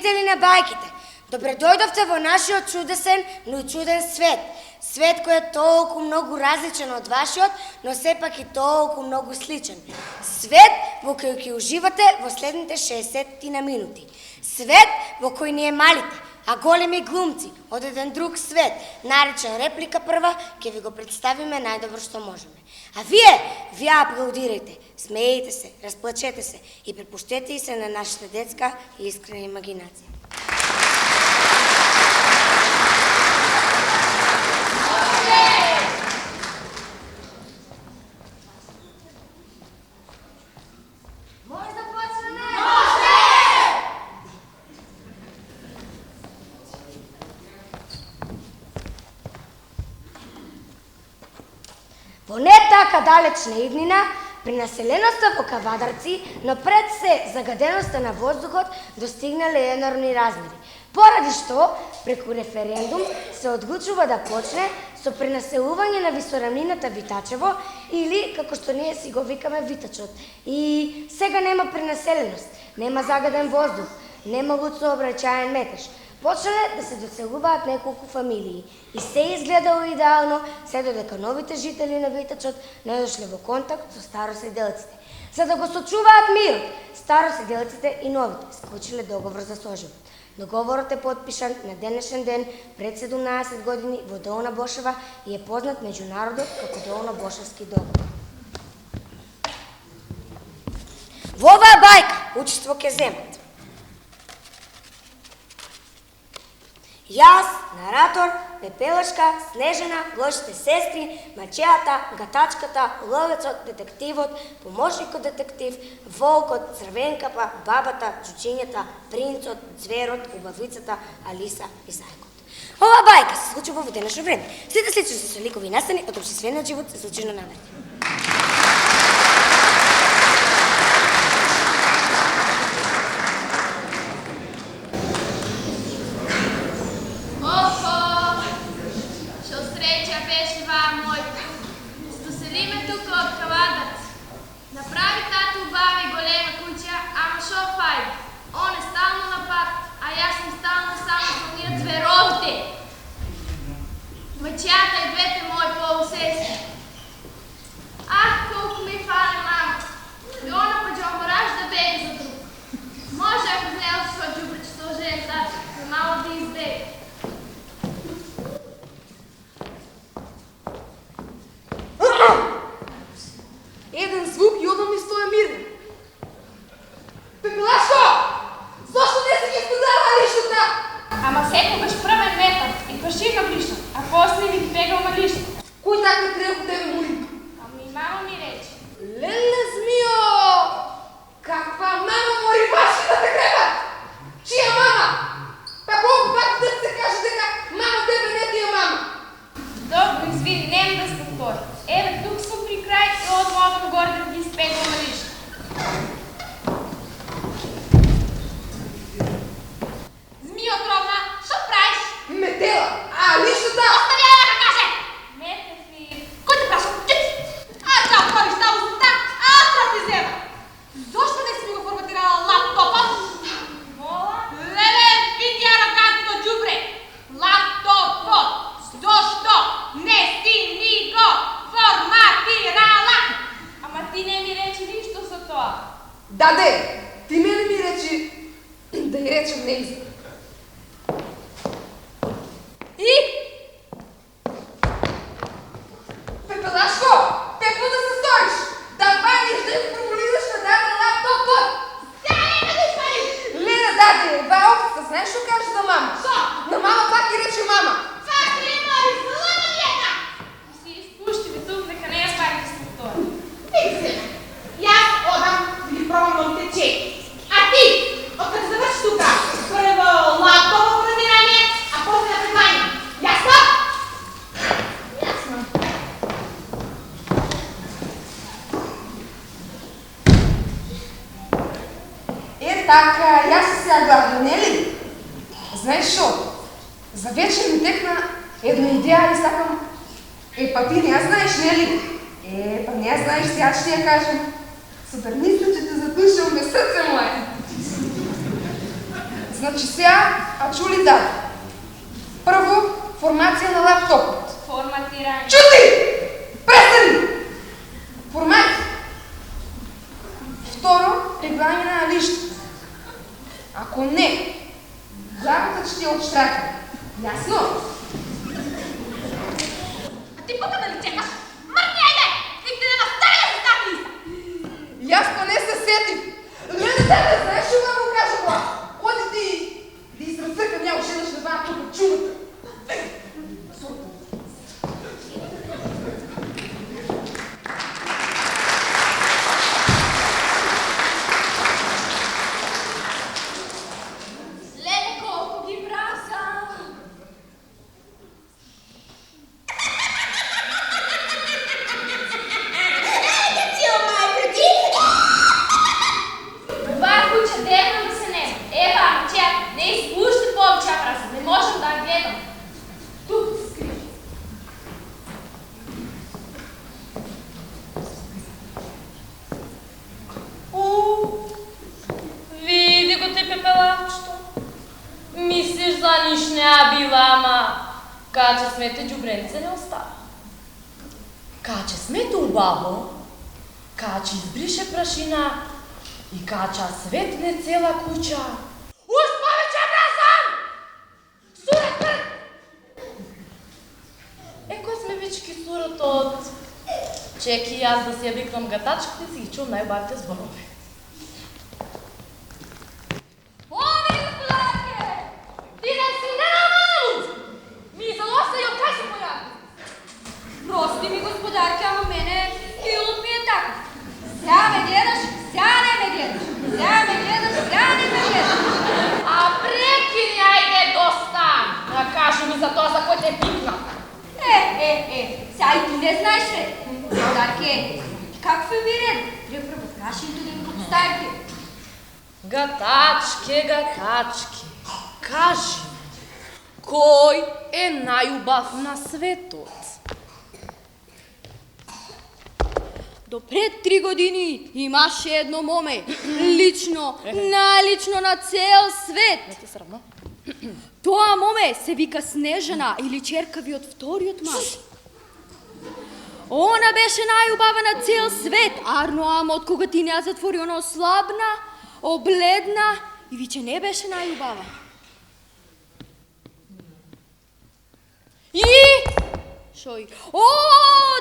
Пријатели на бајките, добре дојдовте во нашиот чудесен, но и чуден свет. Свет кој е толку многу различен од вашиот, но сепак и толку многу сличен. Свет во кој ќе уживате во следните 60 на минути. Свет во кој ние малите, а големи глумци од еден друг свет, наречен Реплика прва, ќе ви го представиме најдобро што можеме. А вие аплаудирајте, смеете се, расплачете се и препуштете и се на нашата детска и искрена имагинација. Во не така далечна иднина, при населеноста во Кавадарци, но пред се загаденоста на воздухот достигнале енормни размери, поради што преку референдум се одлучува да почне со пренаселување на висорамнината Витачево или, како што ние си го викаме, Витачот. И сега нема пренаселеност, нема загаден воздух, нема луд сообраќаен метеж. Почнале да се доселуваат неколку фамилии и се изгледало идеално, се додека новите жители на Витачот не дошле во контакт со староседелците. За да го сочуваат мирот, староседелците и новите склучиле договор за сожив. Договорот е потпишан на денешен ден пред 17 години во Долна Бошева и е познат меѓу народот како Долно-Бошевски договор. Во оваа бајка учество ќе земат јас, наратор, Пепелешка, Снежана, лошите сестри, Мачеата, Гатачката, Ловецот, детективот, помошникот детектив, Волкот, Црвенкапа, Бабата, Джучињата, Принцот, Зверот, Убавицата, Алиса и Зајкот. Ова бајка се случува во денешно време. Сите слични се ликови настани од општествениот живот се случајно навреди. Направи тату убава и голема куќа, ама шо фајде? Он е стално на пат, а јас сум стално само со тие зверовите. Мачеата и двете мои полусестри. Ах, колку ми фале мама. И она па ќе мораш да беги за друг. Може ако знел што џубриче со жен тата, но мало да избеги. Еден звук и одам ми стоја мирно. Пепелашко! Зошто не се ги споделава лишната? Ама секогаш првен метар и пашина блишна, а после ми бегал на лишна. Кој така треба тебе мори? Ами мама ми рече. Леле змио! Каква мама мори башката да греба? Чија мама? Па колку пати да се каже дека мама тебе не ти е мама? Добро, извини, нема да се повтори. Еве, тук сум при крај и одмовам горе да ги спегам на лишна. Змио тровна, шо правиш? Метела, а лишната? Остави ја да каже! Метев и... Кој те праша? А да отвориш тази устата, а ти зема. Зошто не си ми го форматирала лаптопот? Мола? Леле, види арогантно џубре. Лаптопот. Зошто не си ми го форматирала? Ама ти не ми речи ништо за тоа. Даде, ти мене ми речи да ја речем неизбор. И? Пепелашко, какво да се сториш? Да паниш, да им провалираш на даден лаптопот? Сега не да свалиш! Лена, даде, описа, знаеш што кажа за мама? Шо? На мама пак и рече мама. Фак ли мори, злана дета! Си изпушти ви тук, нека не ја пак да се повтори. Види, јас одам да ги пробам новите чеки. А ти, откако завршиш тука, прво лаптоп програмирање, а после на предавање. Јасно? Јасно. Така, јас се сега гладна, нели? Знаеш шо? За вечер ми текна една идеја и сакам... па ти не ја знаеш, нели? Па не ја знаеш, сега ще ја кажем. Супер, мисля, че те задушам без сърце мое. Значи сега, а чули да. Първо, формация на лаптопът. Форматиране. Чути! Престани! Формация. Второ, теглане на лищата. Ако не, главата ще я отштракне. Ясно? А ти пъка да ли чекаш? Мъртни, айде! Викте да настане да се стакли! И аз поне се сетих. Лена, да знаеш, че ма го кажа това. Оди ти да изразъкам я още еднъж на това тук чумата. Леле, колко ги мраза! Това куче древно да се нема. Ева, чак, не изпуща повече мраза. Не можем да гледам. Тук се скрива. Види го ти, пепелавчето. Мислиш за ниш не била, ама кача смете джубренце не остава. Кача смете убаво, кача избрише прашина и кача светне цела куча. Уж повече мразам! Сурат пред! Еко сме бички сурат от... Чеки аз да си я викнам гатачките си ги чул най-бавите зборове. Ови, господарке! Ти не си ненормален! Ми залоса и откай се появи! Прости ми, господарке, ама мене килот ми е така. Сега ме гледаш, сега не ме гледаш. Сега ме гледаш, сега не ме гледаш. А прекини, айде доста! Да кажи ми за това, за кой те пикна. Сега и ти не знаеш ли? Господарке, как ви ред? Трябва да прашим да им подставите. Гатачки, кажи ми, кой е най-убав на светот? До пред 3 години имаше едно моме, лично, налично на цел свет. Не ти срамно? Това моме се вика Снежана или черкави от вторият маж. Она беше най-убава на цел свет, арно ама от кога ти не затвори, она ослабна, обледна и вече не беше най-убава. И... Шой. О,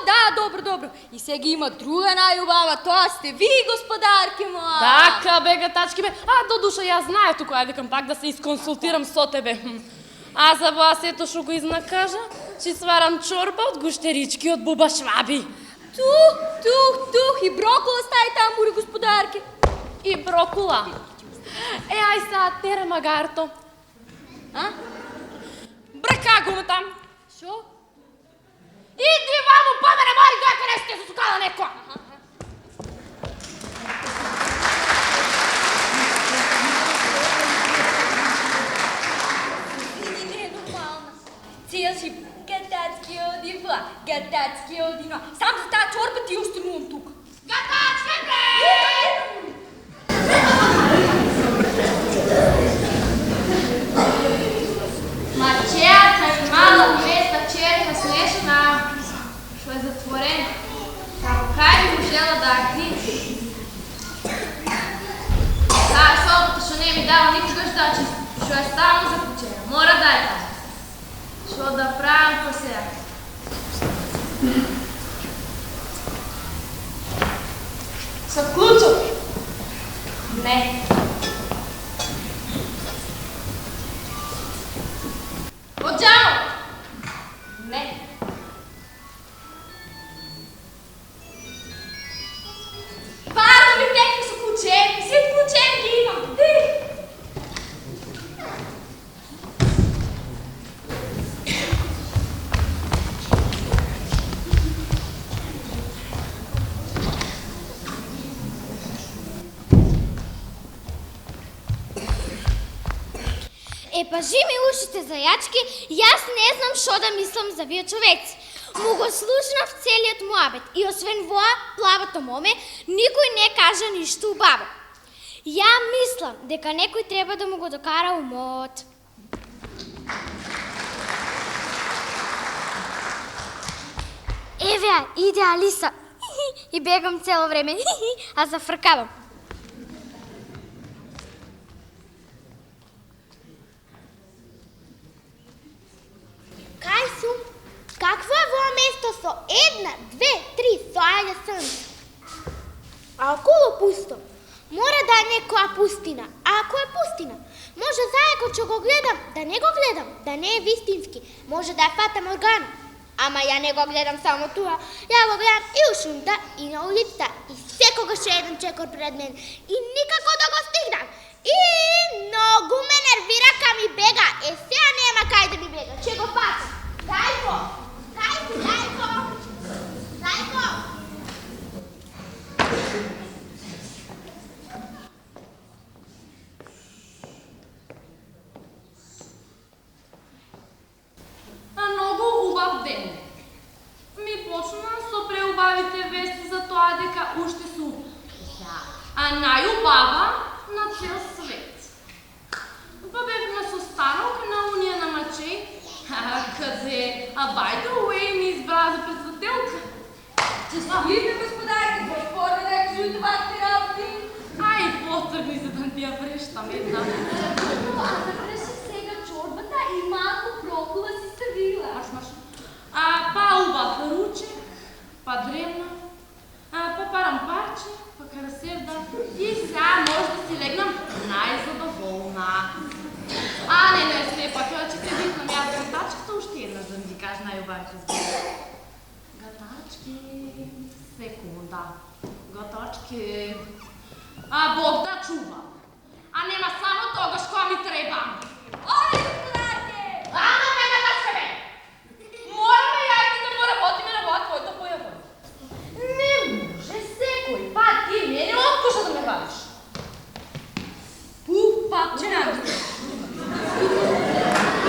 да, добро. И сега има друга най-убава, това сте ви, господарки моя. Така бе, гатачки бе. До душа я знае тук, я викам пак да се изконсултирам со тебе. Аз за вас ето шо го изнакажа, че сварам чорба от гущерички от буба шваби. Тух, и брокола стай там, бури господарки. И брокола. Ай са, тера магарто. Брака го му там. Шо? Иди, мамо, па ме не мори, дойка не сте се сукала неко. Видите, е нормална. Цел си гатацки одива. Сам за тази чорба ти останувам тук. Гатачки, бе! Мачеята и мала места черка Снежана, що е затворена. Кай би можела да акти. Тая собата, що не ми дава никогаш да чисти, що е ставно заключена. Мора дай там. Що да правим по сега. Са ключов? Не. Отжамо? Не. Варно ми текли са ключем, си ключем ги имам. Ти! Пажи ми ушите, заячки, и аз не знам шо да мислам за вие човеци. Му го слушна в целият му абет и освен воа плавато моме, никой не кажа нищо убаво. Ја мислам дека некој треба да му го докара умот. Еве, иде Алиса. И бегам цело време, а зафркавам. Кај сум? Какво е во место со 1, 2, 3 соаѓа сонце? А околу пусто. Мора да е некоја пустина. А ако е пустина, може заеко ќе го гледам, да не го гледам, да не е вистински. Може да е фата Моргана. Ама ја не го гледам само туа. Ја го гледам и у шунта, и на улицата, и секогаш е еден чекор пред мен. И никако да го стигнам. И многу ме нервира ка ми бега. Е, сега нема кај да ми бега. Че го патам. Дајко! Дајко! Многу убав ден. Ми почна со преубавите вести за тоа дека уште су најубава на цел свет. Па бевме со станок на Унија на Мачеј, каде, by the way, ми избра за председателка. Честите, господарки, по-скоро дека жуто вашите работи. Ај, потргни се да ти ја врещам една. А заврши сега чорбата и малко прокова си ставила. Маш. Па убав ручек, па древна, па парам парче, па карасерда и сега може да си легнам најзадоволна. Не, сепак, че се викнам јас гатачката, уште една да ми кажа најубавите збори. Гатачки, секунда, гатачки, Бог да чува, а нема само тогаш која ми треба. Ой, господарке! Ана ме гатачка бе! Мораме јајте да му работиме на това твоето појавање. Не може секој пат ти мене откуша да ме вадиш. Папче нам.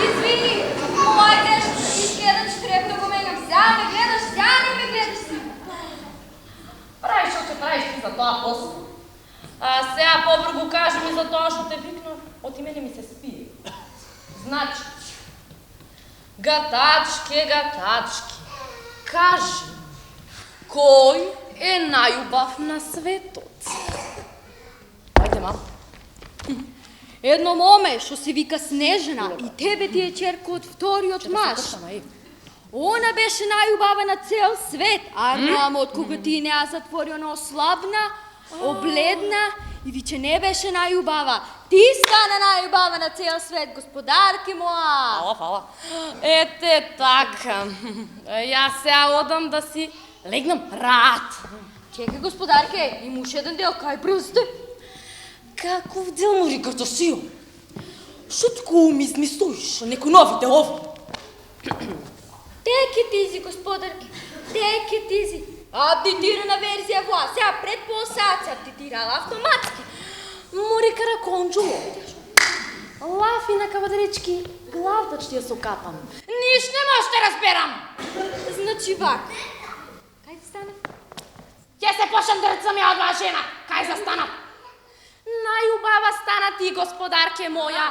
Извини, мојдеш, изгледа, че трябва да го менам. Сега ме гледаш, сега не ме гледаш си. Правиш што ќе правиш ти за тоа после. Сега побргу кажи ми за тоа што те викнав, оти мене ми се спие. Значи, гатачки, кажи, кој е најубав на светот? Ајде, мам. Едно моме, што се вика Снежана, и тебе ти е черка од вториот маж. Она беше најубава на цел свет, а мамо, од кога ти не ја затвори она ослабна, обледна и виче не беше најубава. Ти стана најубава на цел свет, господарки моја. Фала. Ете така. Јас сега одам да си легнам рад. Чекај, господарке, имаш еден дел, кај брзте. Каков дел му рикаш да си? Шутко ми измислуиш некој нови делови. Take it easy, господарки, take it easy. Апдейтирана верзија во, сега пред пол сат се апдейтирала автоматски. Мори караконджуло. Лафи на кавадаречки, главта ќе ја сокапам. Ниш не може да разберам. Значи вак. Кај стана? Ќе се почнам да рецам ја од моја жена. Кај застана? Најубава стана ти, господарке моја.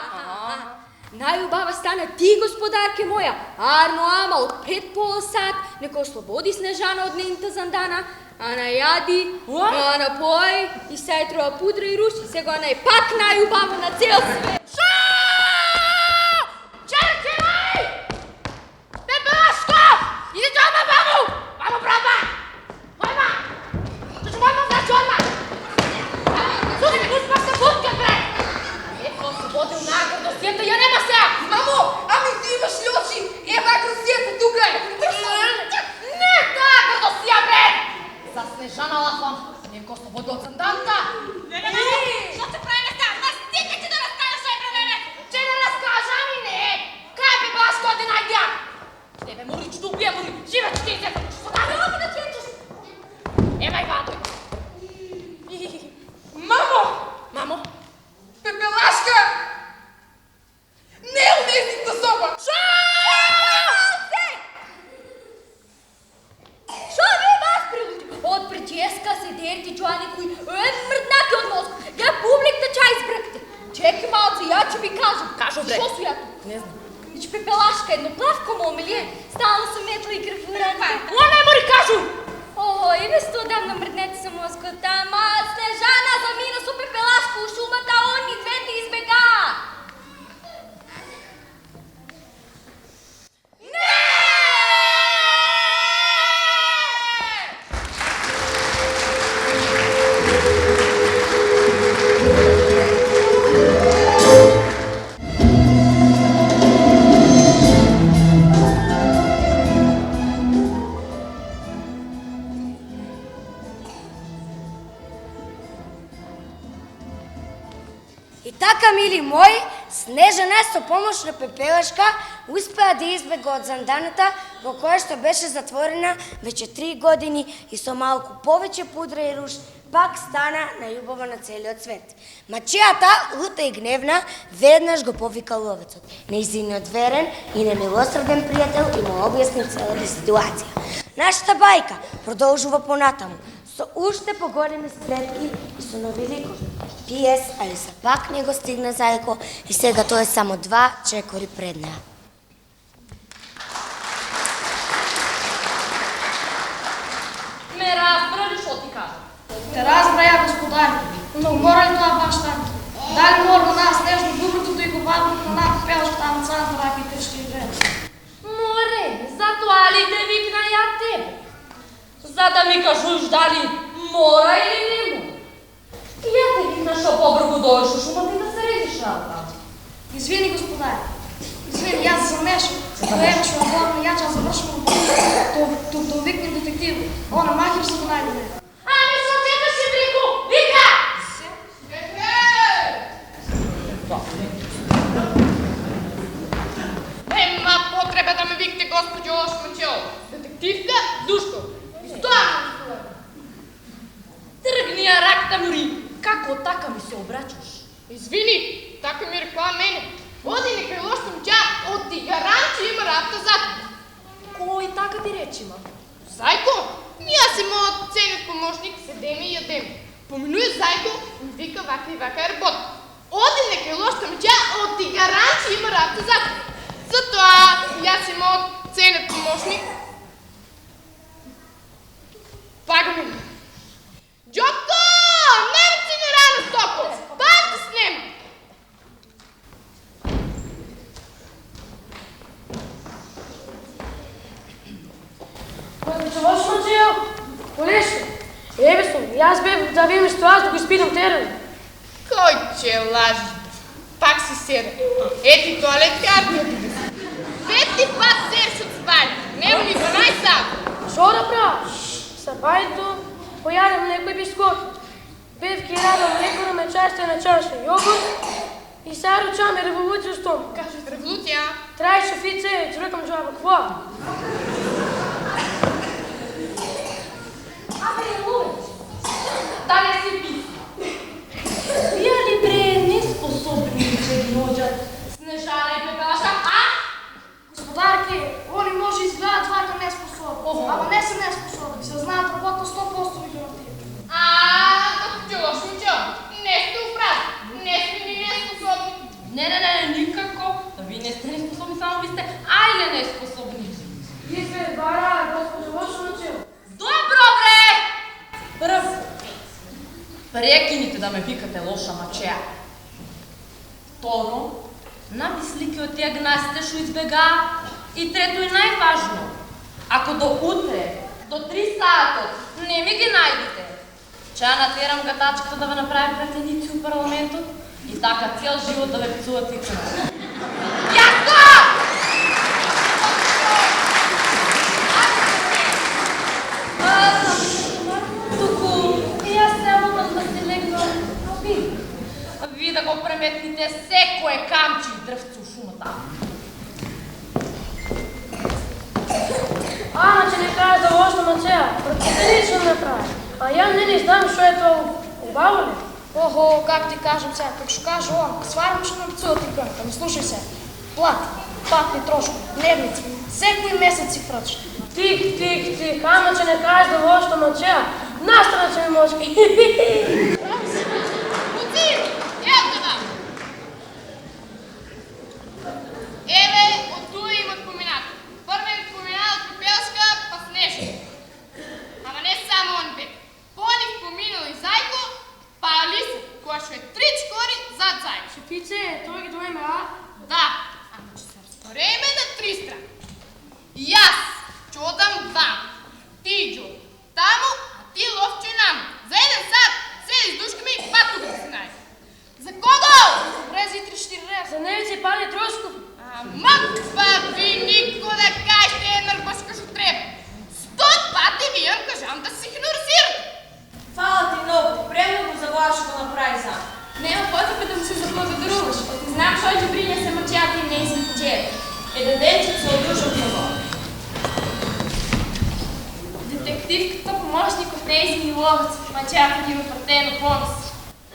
Најубава стана ти, господарке моја. Арно, ама од пред пол сат нека ослободи Снежана од нейната зандана, а најади, а напои и сејтрова пудра и руши. Сега она е пак најубава на цел свет. Čerke moj! Pepelaško! Idi ti odmah, mamu! Mamu, proba! Odmah! To ću odmah znači odmah! Sudi mi, uzmah se budke, bre! Eko se vode u nagor do svijeta, ja nema se! Мамо, ами ти имаш ли очи? Ева красијата тука е. Не така до сија, бре! За Снежана лафам, neko se vode od sandanta! Što se pravi ne znam? Nas ti će da rastajaš sve pre mene! Če ne raskaža mi ne! Kaj bi baš kod je najdjak? Tebe mori ću tu ubijem, mori! Žive ću ti se! Što da mi ovo da ćeš? Evaj vaduj! Мамо, Mamo? пепелашка! Не е унесната соба! Шо ви вас прилути? Од преческа седер ти чуа некој мртнаки од мозг. Ја публикта пепелашка, едно плавко момелие, стално се метла и графурата. Она мори кажу! О, и без то дам на мръднете се мозката, ама Снежана замина со пепелашко у шумата, они двете избега. И така, мили мои, Снежана со помош на пепелашка успеа да избега од занданата во која што беше затворена веќе 3 години и со малку повеќе пудра и руж пак стана најубава на целиот свет. Мачијата, лута и гневна, веднаш го повика ловецот. Нејзиниот верен и немилосрден пријател и му објасни целата ситуација. Нашата бајка продолжува понатаму, со уште поголеми спретки и со нови ликови. Пиес, али се пак не го стигна зајко и сега тој е само 2 чекори пред неа. Ме разбрали што ти кажа? Те разбра ја, господари, но мора ли тоа баш така? Дали мора на нас нежно доброто и го бавно на нас пелашка там царата раките ще играят? Море, затоа ли те викна ја тебе? За да ми кажуш дали мора или не мора. И ја те викна што побргу дојш у шумата и да се редиш работа. Извини, господари. Извини, јас се замешам. Доемаш ме отворно, ја час завршам да викнем детектив. Она махер се го најде. Ами што чекаш и брику? Вика! Нема потреба да ме викте, госпоđo Осмачел. Детективка Душко. Тргни ја ракта мори. Како така ми се обрачаш? Извини, така ми рекла мене. Оди нека лош съм тя, от ти гаранти има работа зад. Кој така ти речима? Зайко, аз си моят ценен помощник, седем и ядем. Поминуй Зайко, ми вика вака и вака работа. Оди нека лош съм тя, от ти гаранти има работа зад. Затоа аз си моят ценен помощник. Пага ми. Джоко! Нема си не рано стоко! Бавте с нем! Госпоđo Осмачел, колешко. Ебе сум, јас бев да видим што аз да го испитам терен. Кой че лажи? Пак си седа. Ети туалет карта. Пети пат серш от спај. Нема ли 12 сат? Шо да правиш? Са бајто, појадем некој бискот. Бев ки радам млеко на чаша на чаша јогурт и сега ручаме револуција што. Кажеш револуција? Трајш офице, чурекам джаба, кво? Абе, ловеч, дали си писма? Вие ли бре неспособни че ноđат Снежана и пепелаша, а? Господарки, они може изгледат вака неспособни, ама не са неспособни, се знаат работа 100% ви гарантирам. Госпоđo Осмачел, не сте управи. Не сте ни неспособни. Не, никако. Вие не сте неспособни, само ви сте ајле неспособни. Изве, бара, госпоđo Осмачел. Добро, бре! Прв, прекините да ме викате лоша мачеа. Второ, намислики од тия гнасите шо избега. И трето и најважно, ако до утре, до 3 сатот, не ми ги најдете, че ја натерам гатачката да ве направи претеници у парламентот и така цел живот да ве пцуват и кръв. Јасно! Туку, и јас само да се легнам, ви да го преметните секое камче и дрвце у шумата. Ама, че не кажа за лошна мачеа, прочитали што ме прави. А ја не знам што е тоа убаво ли? Охо, как ти кажам сега, како што каже он, сварам што ме пцува ти кънка, ми слушай се. Плати, патни трошко, дневници, секој месец си врачаш. Тих, ама че не кажеш за лошна мачеа, настрана че ми мошки. Луци, ето да. Еве, от туа имат дюбриня се мъчата и не измъчат. Един денчик се одушам в това. Детективката помощник от нея измиловец, мъчата ги опратено понос.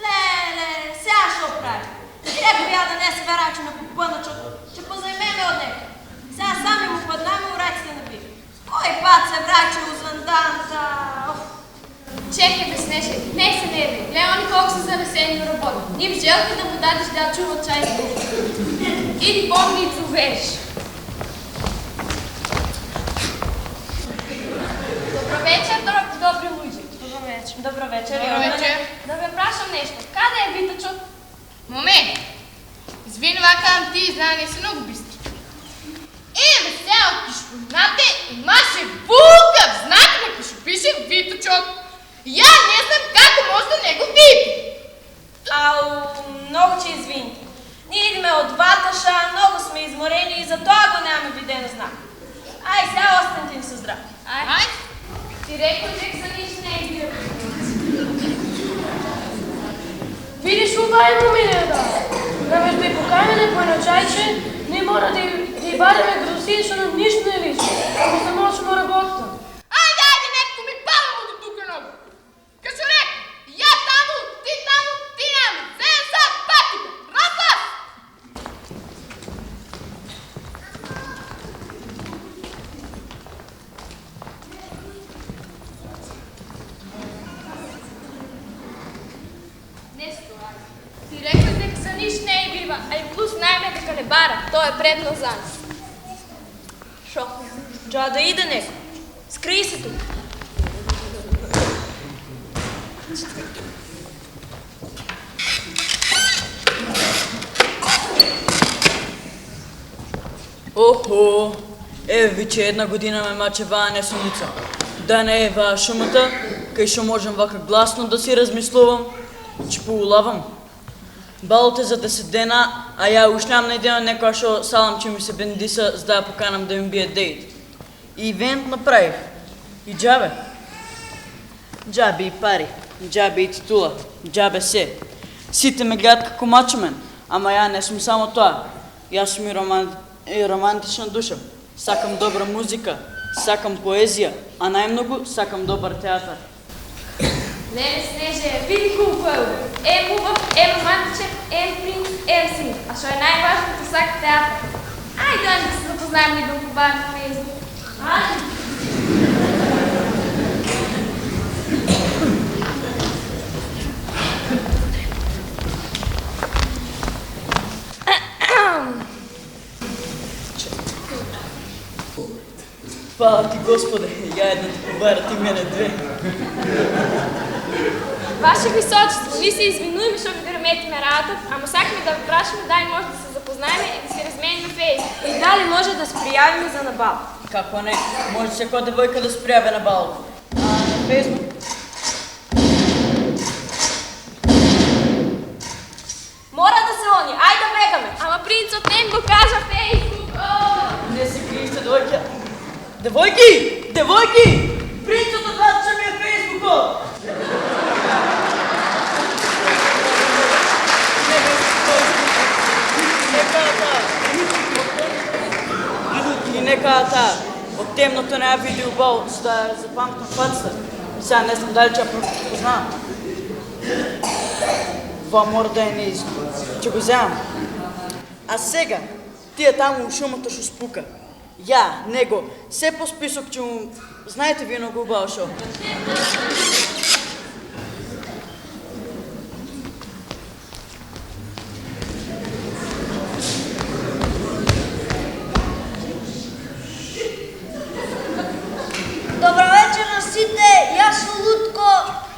Леле, сега ще оправи. Трябва я да не се верачи на попъначо, че позаймеме от него. Сега сами му паднаме ураците на бив. Кой път се врачи узвън данта? Чекай бе, Снеже, не се нерви. Леони колко са завесени на работа. Ни в желка да му дадеш да чува чай с дух. Иди помни и цувеш. Добро вечер, добри луѓе. Добро вечер. Добро вечер. Добро вечер. Да ви прашам нещо. Каде е Витачот? Момент! Извини, вакам ти знание си много бистри. Еве сега от кишпознате имаше вулкав знак на кишо пише Виточок. Я не знам как може да не го види. Ау, много че извините. Ние идеме от Ваташа, много сме изморени и затова го нямаме видено знак. Ай, сега останете ни със здраве. Ай. Ти рекол дека за нищо не е бил. Видиш ова е момента. Наместо и покајане по едно чајче, не мора да ја бареме гросично ништо не лично. Ако се можемо работа. Ajde, ajde, netko mi palamo do tuka nogu. Kad ću rekao, ja tamo, ti namo, sve sad patimo, razlaz! Нещо, ти рекол дека за нищо не е бива, а и плюс найме дека не бара. Той е предно за нас. Шо? Джа да иде него. Скрий се тук. Охо, вече една година ме маче ваа несумница. Да не е ваа шумата, кај шо можем вака гласно да си размислувам, че поулавам. Балот е за 10 дена, а ја уж нямам најдена некоја шо салам че ми се бендиса, за да ја поканам да ми бие дейт. И ивент направих. И джабе. Джабе и пари, джабе и титула, джабе се. Сите ме гледат како мачемен, ама ја не сум само тоа. Јас сум и романтична душа. Сакам добра музика, сакам поезија, а најмногу сакам добар театар. Леле, Снеже, види колко е убав. Ем убав, ем романтичен, ем принц, ем син. А що е най-важното, сака театър. Айде да се запознаем и да побавим на Фейсбук. Айде. Хвала ти, Господе, ја една ти побара, ти мене две. Ваше височество, ние се извинуваме, защото ви реметиме работа, ама сакаме да ви прашаме дали може да се запознаем и да се разменим на Фейсбук. И дали може да се приявим за набал. Како не, може секоја девојка да се пријави на балот. А на Фейсбук? Мора да се они, ајде да бегаме. Ама принцот не им го кажа Фейсбук. Не се кријте, девојка. Девојки! Девојки! Принцот одвача ми е Фейсбукот! И нека таа, од темното не ја види убаво, за да ја запамтам фацата. Сега не знам дали ќе ја познавам. Това мора да е неизно. Ќе го земам. А сега, тие таму у шумата шо спука. Ја, него, се по список ќе му... Знаете вие много убаво шо. Добра вечер на сите, јас сум Лутко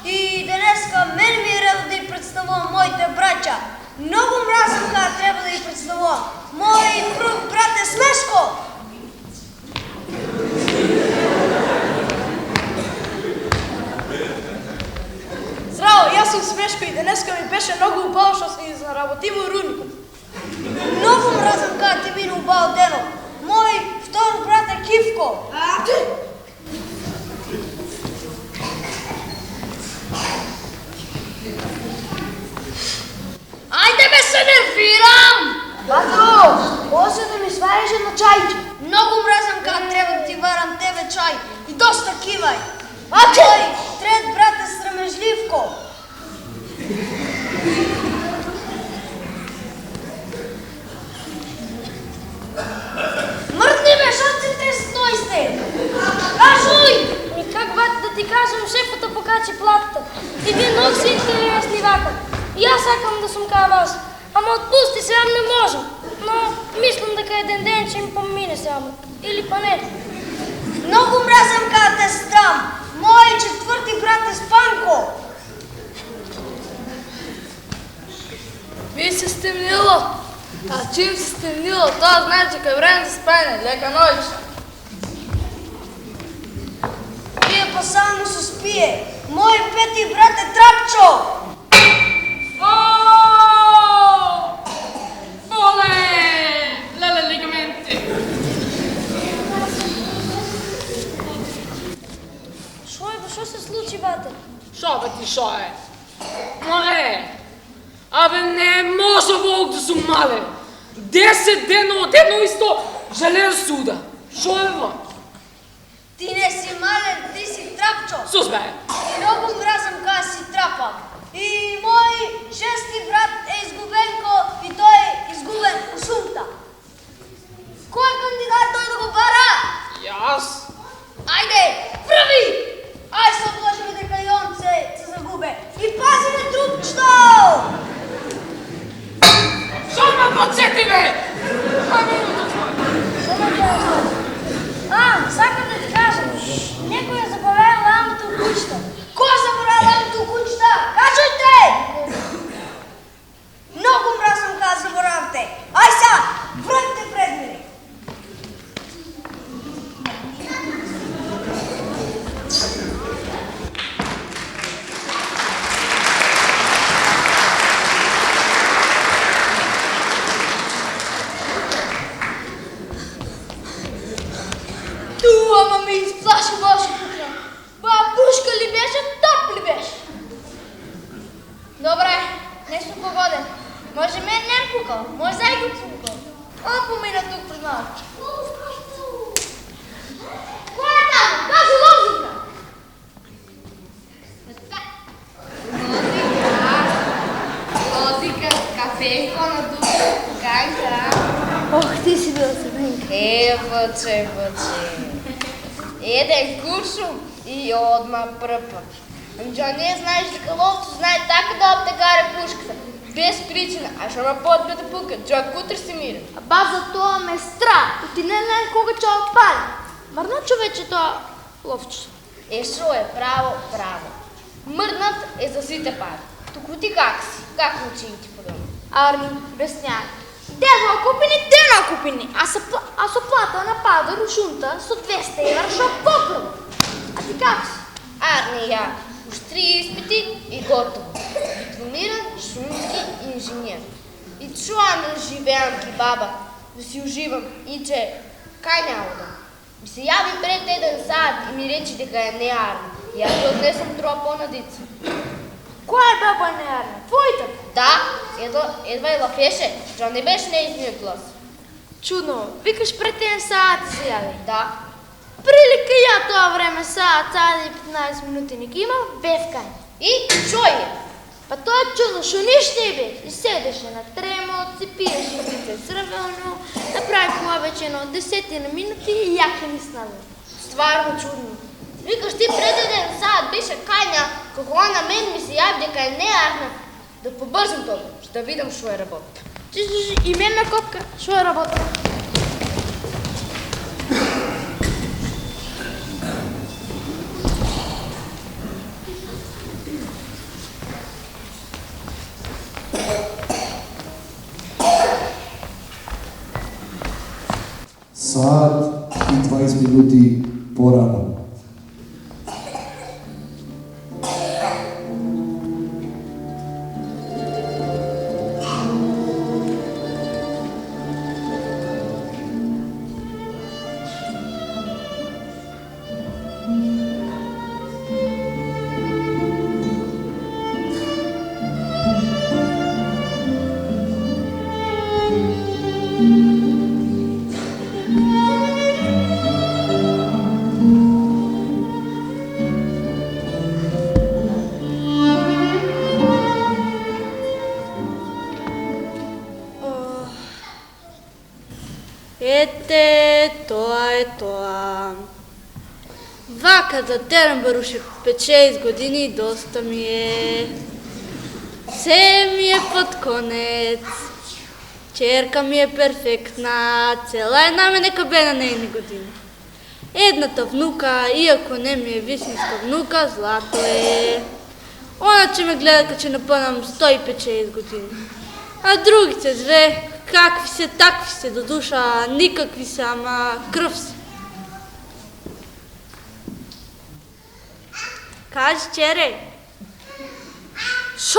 и денеска мен ми е ред да ја представувам моите браќа. Многу мразам кога треба да ја представувам. Мој прв брат е Смешко. Здраво, јас сум Смешко и денеска ми беше многу убаво што се заработимо рудникот. Многу мразам кога ти мине убаво денот. Мој втор брат е Кивко. Ајде бе, се нервирам! Ба, Много мразам как трябва да ти варам тебе чай. И доста кивай. Той, трет брат е срамежливко. Мъртни бе, що ти те стои сте? Кажуй! И как да ти кажем, шефата покачи платата. И ти много си интересни вака. И аз сакам да съм ка вас. Ама отпусти сега не можем. Но мислям дека един ден ще ми помине само. Или па не. Много мразам как те страм. Мой четвърти брат е Спанко. Ви се стемнило. А чим се стемнило, това значи, че е време да спане. Лека нощ. Вие па само се спие. Мой пети брат е Трапчо. Болен! Леле лигаменти. Що се случи, бате? Шо бе ти, шо е? Море! Абе не може волк да сум мале! 10 дена от едно исто железо суда! Шо е во? Ти не си мален, ти си Трапчо. Сус бе! И много мразам как си трапа. И мой шести брат е изгубенко и той е изгубен по шумта. Кой кандидат той да го бара? И аз? Айде, прави! Ай се обложим дека и он се загубе. И пази ме Трупчето! Шо ме подсети бе? Сакам да ти кажа. Некој е забравил ламбата от кучета. Кой забравя ламбата от кучета? Кажете! Много мразам как забравяте. Ай сега, бройте пред мене. Ама ме изплаши Боже пукна. Ба пушка ли беше, топ ли беше? Добре, не съм погоден. Може мен не е пукал, може зайко пукал. Он помина тук пред малко. Кой е там? Кажи лозика! Лозика, кафейко на душа, ганка. Ох, ти си бил съдник. Въче. Еден куршум и одма пръпа. Джо не знаеш дека ловцо знае така да обтегаре пушката. Без причина, а шо ме подбе да пука. Джо кутър си мира. Ба за това ме страх. И ти не знаеш кога че отпали. Мърна човече това ловче. Шо е право. Мърднат е за сите пари. Тук ти как си? Как учи ти подобно? Арми, обяснявай. Дева окупини, дена окупини. Аз оплата напада рушунта с 200 евра, шо покръв. А ти как си? Арни я. Уж 3 изпити и готово. Дипломиран шумски инженер. И чуам да живеям ки баба, да си уживам и че кай няма да. Ми се яви пред един сад и ми речи дека е не Арни. И аз да отнесам това по-надица. Коя е баба не Арни? Твоята? Да, едва и лафеше, че не беше неизният глас. Чудно. Викаш пред един сад се яви. Да. Прилика я това време сад и 15 минути не ги има, бевкай. И чой е? Па той е чудно, шо ниш не бе. И седеше на тремот, си пиеше пице сравелно, направи хубавече на 10 на минути и яке ни снава. Стварно чудно. Викаш ти пред един сад беше кайня, како на мен ми се яви дека е не Арна. Да побързам това, ще да видам шо е работа. И мен на копка, шо е работа. Сад и 20 минути по-рано. е тоа. Вака да терам баруше 5-6 години доста ми е. Се ми е под конец. Черка ми е перфектна, цела една ме нека бе на нейни години. Едната внука, иако не ми е висинска внука, злато е. Она че ме гледа като че напънам 105-6 години. А другите две, какви се, такви се до душа, никакви са, ама кръв се. Кажи, чере, шо?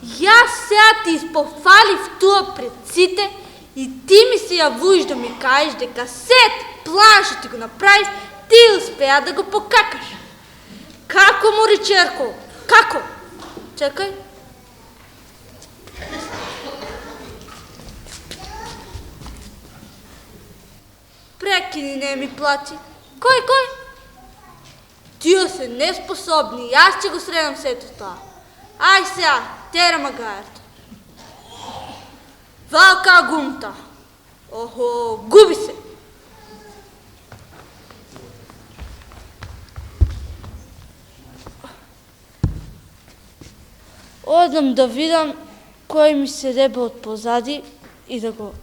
Јас сега ти изпофалив туа пред сите и ти ми се јавуиш да ми кажеш дека сет план што ти го направиш, ти успеа да го покакаш. Како, моричерко? Како? Чекај. Прекини, не ми плачи. Кој? Тие се неспособни, јас ќе го средам сето тоа. Ај сега, тера магајата. Валка гумта. Охо, губи се. Одам да видам кој ми се ребе од позади и да го...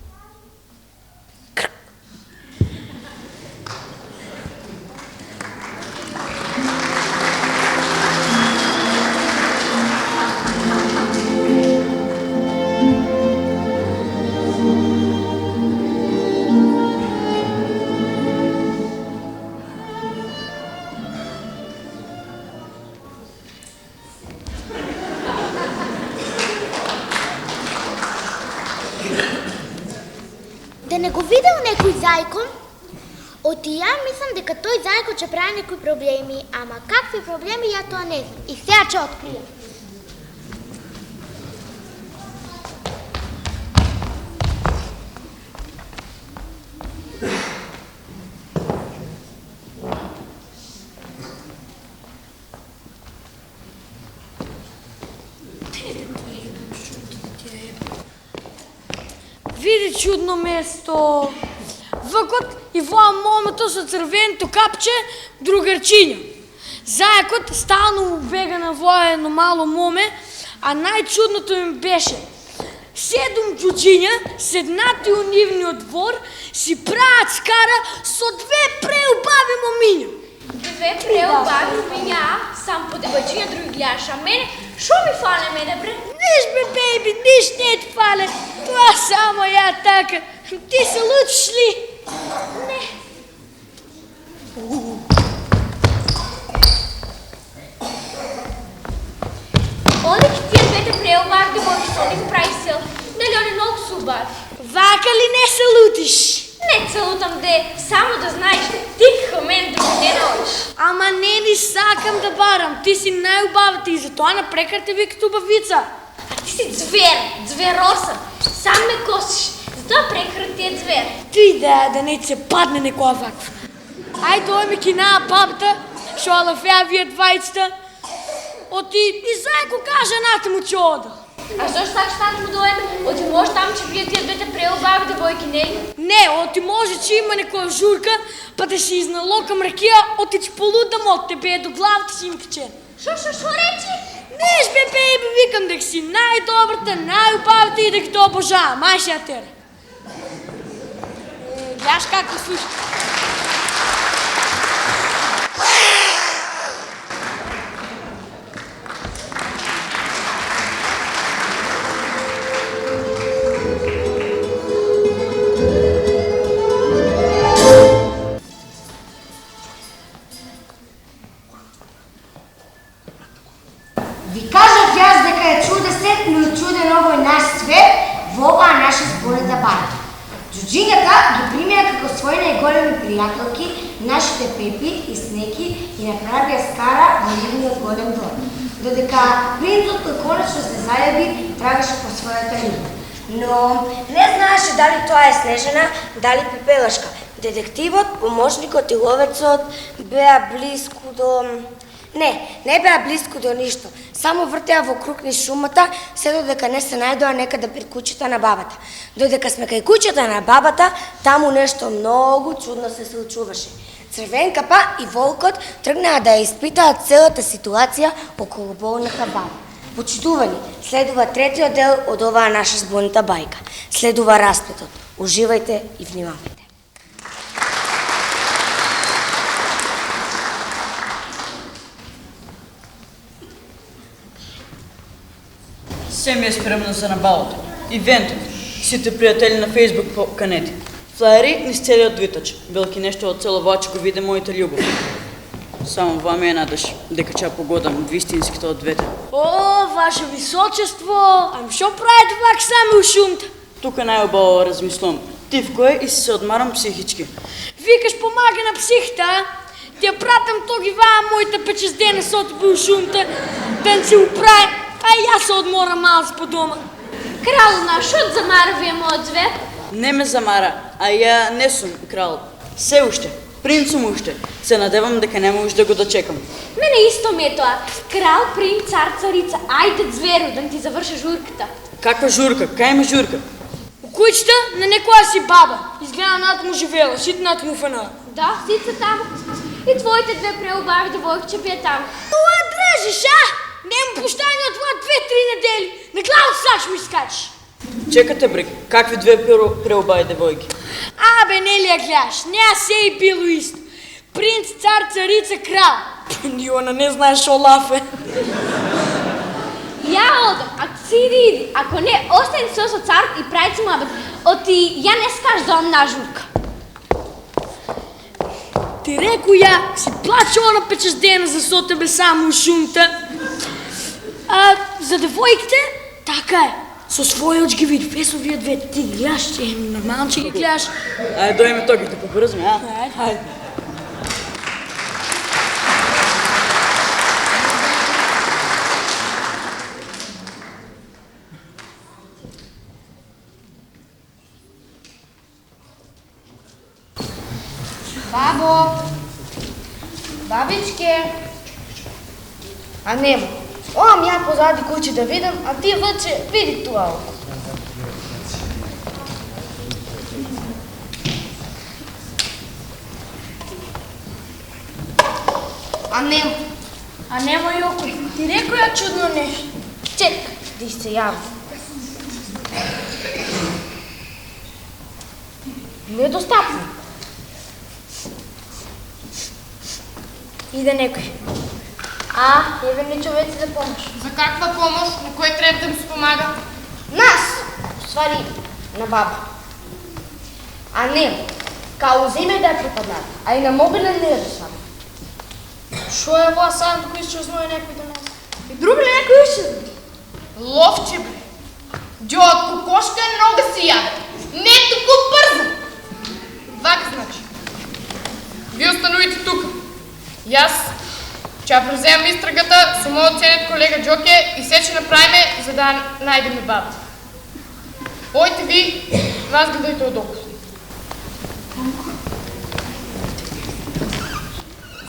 Да не го видел некој зајко, оти ја мислам дека тој зајко ќе прави некои проблеми, ама какви проблеми ја тоа не знам. И сега ќе откријам. Види чудно место. Вакот и воа момето со црвеното капче другарчиња. Зајакот стално убега на воа едно мало моме, а најчудното им беше 7 ѓуџиња седнати у нивниот двор си прават скара со 2 преубави момиња. 2 преубави момиња, сам по дебаџиња други гледаш, а мене, шо ми фале мене, бре? Ниш бе, бейби, ниш не ти фале. Тоа само ја така. Ти се лучиш ли? Не. Одеќи тие двете преубави девојки со нив прави сел, нели они многу се убави? Вака ли не се лутиш? Не се лутам, де, само да знаеш, ти како мен друго не научиш. Ама не ли сакам да барам, ти си најубавата и затоа напрекар те викат убавица. А ти си звер, зверосан, сам ме косиш, затоа прекарат ти е звер. Ти да не ти се падне некоја ваква. Ај дој ми кинаа бабата, шо алафеа вие двајцата. Оти и зајко кажа натаму ќе ода. А зашто сакаш натаму да одеме? Оти може таму ќе видат тие двете преубави девојки, не? Не, оти може че има некоја журка, па да си изналокам ракија, оти ќе полудам од тебе, до главата си им качен. Шо речи? Неш бе, бейби, викам дека си најдобрата, најубавата и дека те обожавам. Ај ше ја тера. Гледаш како слуша. Ви кажав јас дека е чудесен, но и чуден овој наш свет во оваа наша спореда бара. Ѓуџињата ги примеа како своји најголеми пријателки нашите Пепи и Снеки и направија скара во нивниот голем двор. Додека принцот кој конечно се зајаби трагаше по својата риба. Но не знаеше дали тоа е Снежана, дали Пепелашка. Детективот, поможникот и ловецот беа блиску до... Не беа близко до ништо. Само вртеа во круг низ шумата, се додека не се најдоа некаде пред куќата на бабата. Додека сме кај куќата на бабата, таму нешто многу чудно се случуваше. Црвенкапа и волкот тргнаа да ја испитаат целата ситуација околу болната баба. Почитувани, следува третиот дел од оваа наша збунита бајка. Следува расплетот. Уживајте и внимавајте. Се ми е спремно за набавото. Ивентот. Сите пријатели на Фейсбук поканети. Флаери низ целиот виточ. Белки нешто од целовач го виде моите љубов. Само ва ме надаш дека ќе погодам вистинските од двете. О, ваше височество, ам шо правите вак сами у шумта? Тука најубаво размислам. Тивко е и се одмарам психички. Викаш помага на психта, а? Ти ја пратам тоги ваа моите 5-6 дена со тебе у шумта, ден се управи, а и јас се одморам малце по дома. Крал наш, шот замара вие мојот звер? Не ме замара, а ја не сум крал. Се уште, принц сум уште. Се надевам дека нема уште да го дочекам. Мене исто ми е тоа. Крал, принц, цар, царица, ајде зверу, да ти заврша журката. Каква журка? Кај има журка? У куќата на некоја си баба. Изгледа натаму живела, ситната му фана. Да, сите таму. И твоите две преубави девојки ќе бијат таму. Тоа држиш, а? Нема пуштање од това 2-3 недели. На главата сакаш ми скачиш. Чекате брек, какви две преубави девојки? Абе, не ли ја гледаш? Неа се и било исто. Принц, цар, царица, крал. Ни она не знаеш шо лафе. Ја одам, ако си иди, ако не, остани се со цар и прави си муабет. Оти, ја не скаш да на журка. Ти реку ја, си плаче она 5-6 дена за со тебе само у шумта. А за девојките, така е. Со својот ги види, ве со вие две, ти ги гледаш, ти нормално че ги гледаш. Ајде, дојме тоги, да побрзме, а? Ајде. Бабо! Бабичке! А нема. Оам ја позади куќи да видам, а ти врче види тоа око. А нема и окој. Ти рекој ја чудно нешто. Чек, ди се јави. Недостапно. Иде некој. Еве ни човеци за помош. За каква помош? На кој треба да му се помага? Нас! Ствари, на баба. А не, као земе да ја припаднат, а и на мобилен не е досам. Шо е во сам кој ќе знае некој да нас? И друг ли некој уште? Ловче, бре. Ѓо од кокошка нога си јаде. Не туку брзо. Вак значи. Ви останувате тука. Јас ќе превземам истрагата со мојот ценет колега Џоке и се ќе направиме за да најдеме баба. Ојте ви, разгледајте од околу.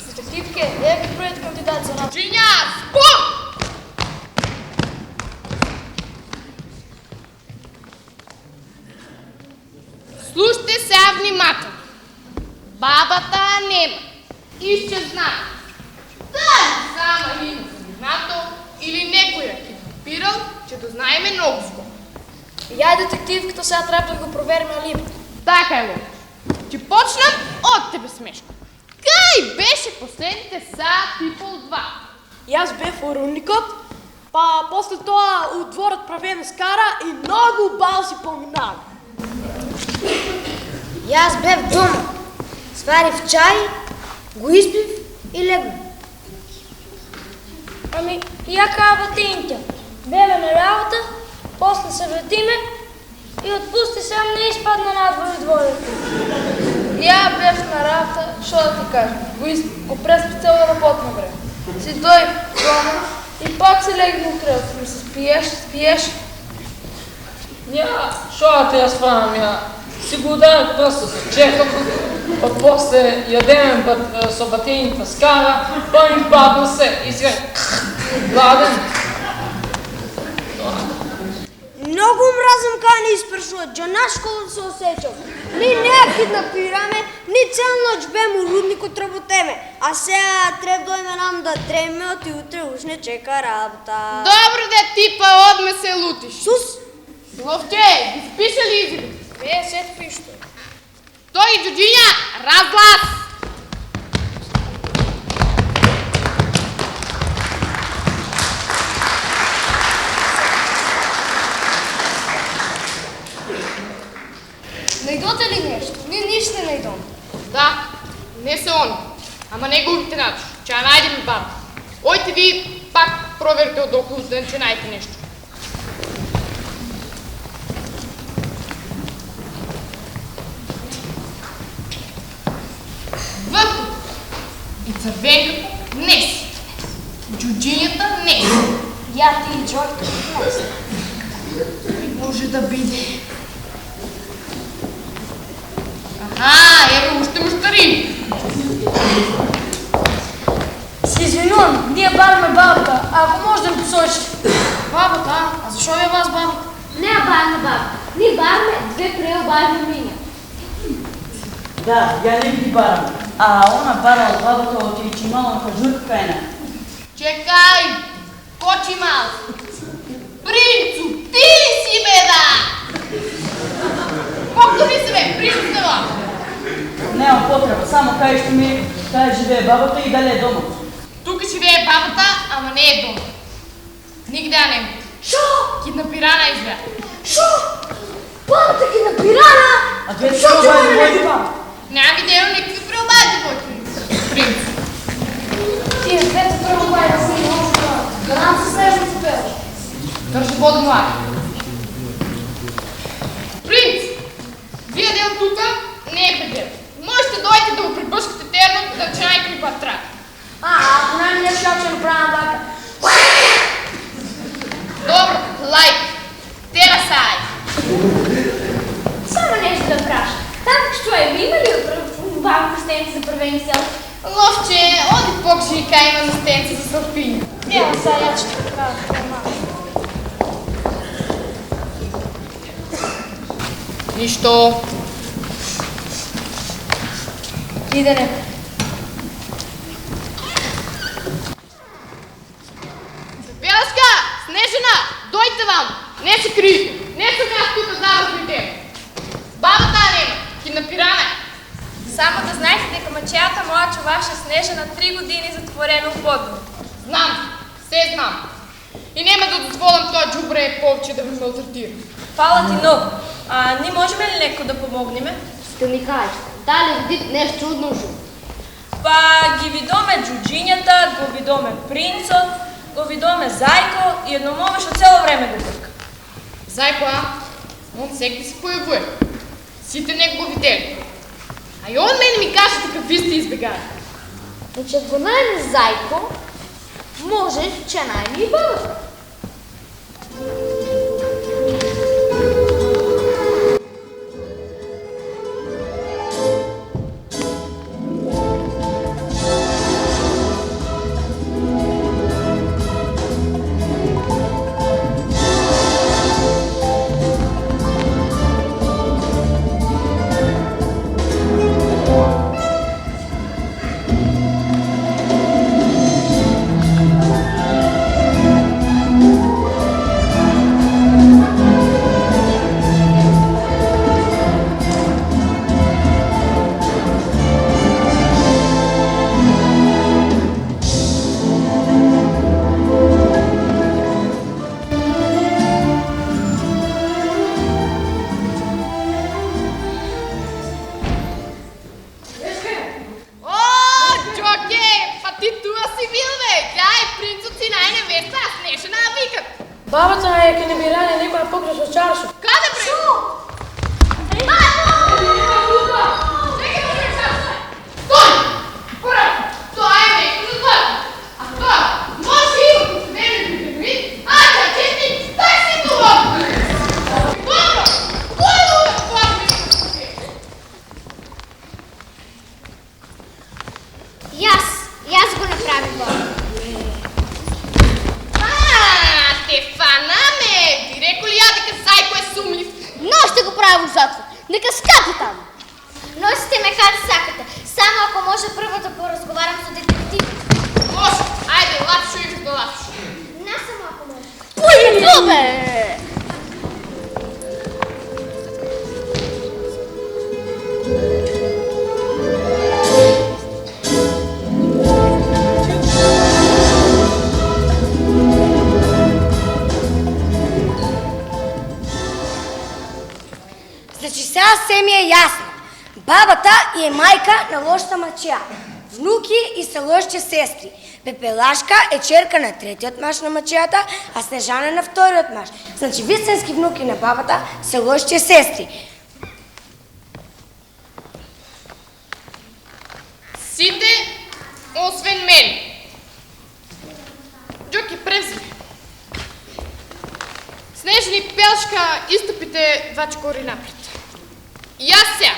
Детективке, е првиот кандидат за нас. Джиња, спом! Слушайте сега внимателно. Бабата нема. Изчезна. Дали сама има замигнато или некој ја киднапирал, ќе дознаеме многу скоро. Ја детективката сега треба да го провериме алиби. Така е, Лови. Ќе почнам од тебе, Смешко. Кај беше последните саат и пол 2? Јас бев во рудникот, па после тоа у дворот правеме скара и многу бал си поминаваме. Јас бев дома, сварив чај, го испив и легнав. Ами, ја каја во тинќа, беве на работа, после се вратиме и отпусти сам не испадна надвор и дворот. Ја бев на работа, шо да ти кажам, го преспи цело работно време. Си дојдов дома и пак се легнал крев, ми се спиеш. Ја, шо да те ја спавам ја? Си го ударам просто се чекам. па после ядеме со батејната скара, па им падна се и сега гладен. Многу мразам кога не испрашуват, джанашко се осеќам. Ни неа киднапираме, ни цел ноќ бем у рудникот работеме, а сега треб дојме нам да дреме, оти утре уж не чека работа. Добро да ти па одме се лутиш. Сус? Ловче, ги спиша ли изиди? Се пишто. Той и Джуджиња, разглас! Најдоте ли нешто? Ние ништо не најдоме. Да, не се он. Ама не губите начин. Ќе ја најдеме баба. Ојте ви пак проверите од околу, да ќе најдете нешто. Вътре. И црвенката не си. Джуджињата не си. Ја ти и Джорка не си. Може да биде. Аха, ево уште муштари. Се извинувам, ние бараме бабата, ако може да ми посочи. Бабата, а зашо ви вас бабата? Не ја бараме баба. Ние бараме две преобарни минја. Да, ја не ги барам. А она барала бабата од Ичимална кажурка кај не. Чекај, кочи мал. Принцу, ти ли си бе да? Колко ли си бе, принцева? Нема потреба, само кај што ми кај живее бабата и дали е дома. Тук живее бабата, ама не е дома. Нигде ја нема. Шо? Киднапирана изгледа. Шо? Бабата киднапирана? А двете преобади моите баба. Няма видено никакви преобади, моите принц. Тие двете преобади са и още. Да нам се снежно запеваш. Държи вода млади. Принц, вие дел тука не е предел. Можете да дойдете да го прибъшкате терно, да начинайте ми патрак. Ако не нещо ще направим бака. Добро, лайк. Тера сай. Само нещо да кажа. Там що е, ви има ли бабка стенци за първени сел? Ловче, оди покажи кай има на стенци за сърпини. Ева, сега я ще покажа. Нищо. Идене. Белска, Снежина, дойте вам. Не се криете. Не съм аз тук за разлите. Бабата нема. Киднапирана. Само да знаете дека мачејата моја чуваше Снежана 3 години затворено в подвор. Знам, се знам. И нема да дозволам тоа джубре повче да ви малтретира. Фала ти много. А ние можеме ли леко да помогнеме? Ще ми кажеш, дали вид нещо чудно шу? Па ги видоме джуджињата, го видоме принцот, го видоме Зајко и едно моме што цело време го трка. Зајко, а? Он всеки се појавува. Сите не го видели. А и он мене ми кажете какви сте избегали. Значи ако најме Зајко, може, че најме и бабата. Бабата е ке не биране, нема погрешно чаршо. Каде бре? Шо? Стой! Пора! Това е нещо за това. А това, може и да се вери да ви, а да чети, стай си това! Добро! Кой е това ми? прави баба. Стефана ме! Ти реко ли я дека Зайко е сумлив? Но ще го правя вожатство. Нека скача там. Носите ме как сакате. Само ако може първо да поразговарям с детектив. Може! Айде, лапшо и да лапшо. Не само ако може. Пойду, бе! Значи сега все ми е ясно. Бабата е майка на лошата мачия. Внуки и са лошите сестри. Пепелашка е черка на третият мъж на мачията, а Снежана на вторият мъж. Значи вистински внуки на бабата са лошите сестри. Сите, освен мен. Джоки, превзи. Снежни и Пелшка, изтъпите 2 чекори напред. И аз сега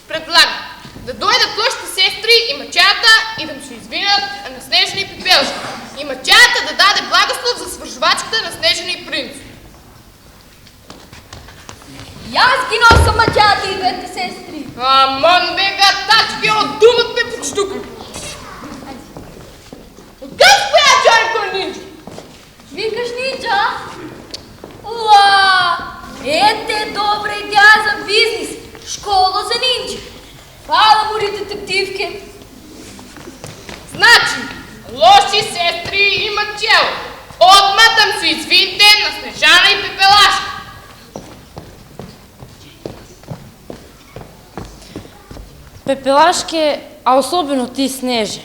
предлагам да дойдат лошите сестри и мачата и да му се извинят на Снежни и Пепелшка. И мачата да даде благослов за свържвачката на Снежни и Принц. И аз ги носа мачата и двете сестри. Аман бе гатачки, от думът ме подштука. Откъде споя Джайко Нинджа? Викаш Нинджа? Уа! Ете добра идея за бизнес. Школа за нинджи. Хвала му ли, детективке? Значи, лоши сестри и мачел. Отматам се извините на Снежана и Пепелашка. Пепелашке, а особено ти, Снеже.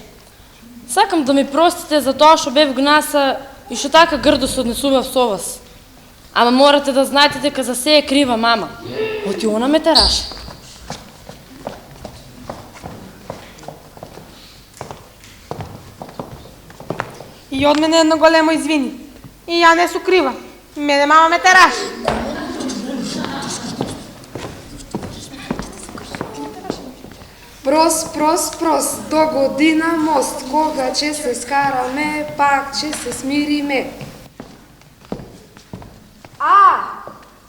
Сакам да ми простите за тоа што бев гнаса и што така грдо се однесував со вас. Ама морате да знаете дека за се е крива мама. Оти она ме тераше. И од мене едно големо извини. И ја не су крива. Мене мама ме тераше. Прос, до година мост, кога ќе се скараме, пак ќе се смириме.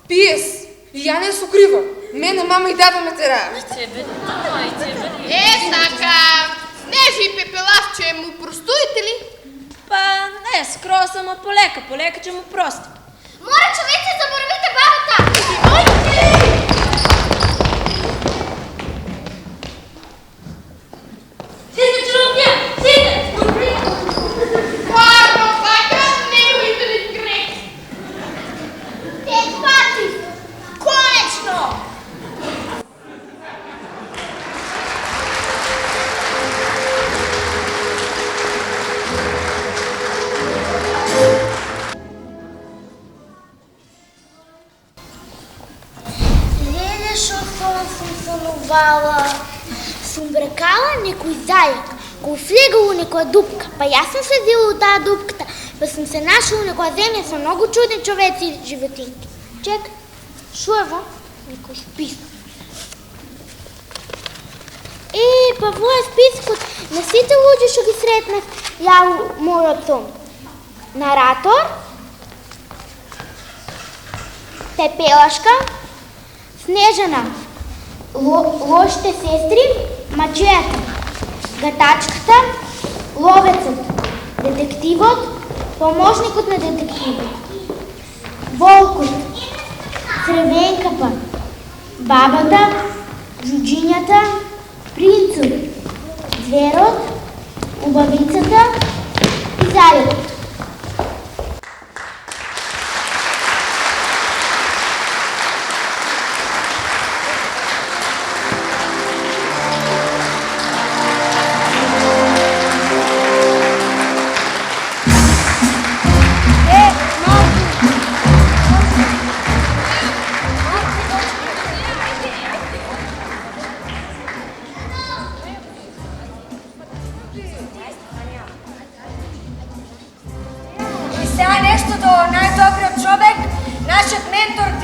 Пиес, и ја не су крива. Мене мама и дада ме терае. Така, Снежи и Пепелашче, му простуете ли? Па не, скоро само полека ќе му прости. Моля, човече, заборавите бабата! Сите, чурупня! Сите! Парно, така, неговите ли грех? Те хвати! Конечно! Леле, шо сум сънувала. Сум брекала некој зајак, кој влегало некоја дупка, па јас сум следила од таа дупката, па сум се нашла некоја земја со многу чудни човеци и животинки. Чек, шо е во? Некој список. Па во е спискот на сите луѓе што ги сретнав ја мојот сон. Наратор, Пепелашка, Снежана, лошите сестри, мачията, гатачката, ловецът, детективът, помощникът на детектива, волкът, Цревенката, бабата, жуджинята, принцът, зверот, убавицата и зајот. И сега нещо до най-добрият човек, нашият ментор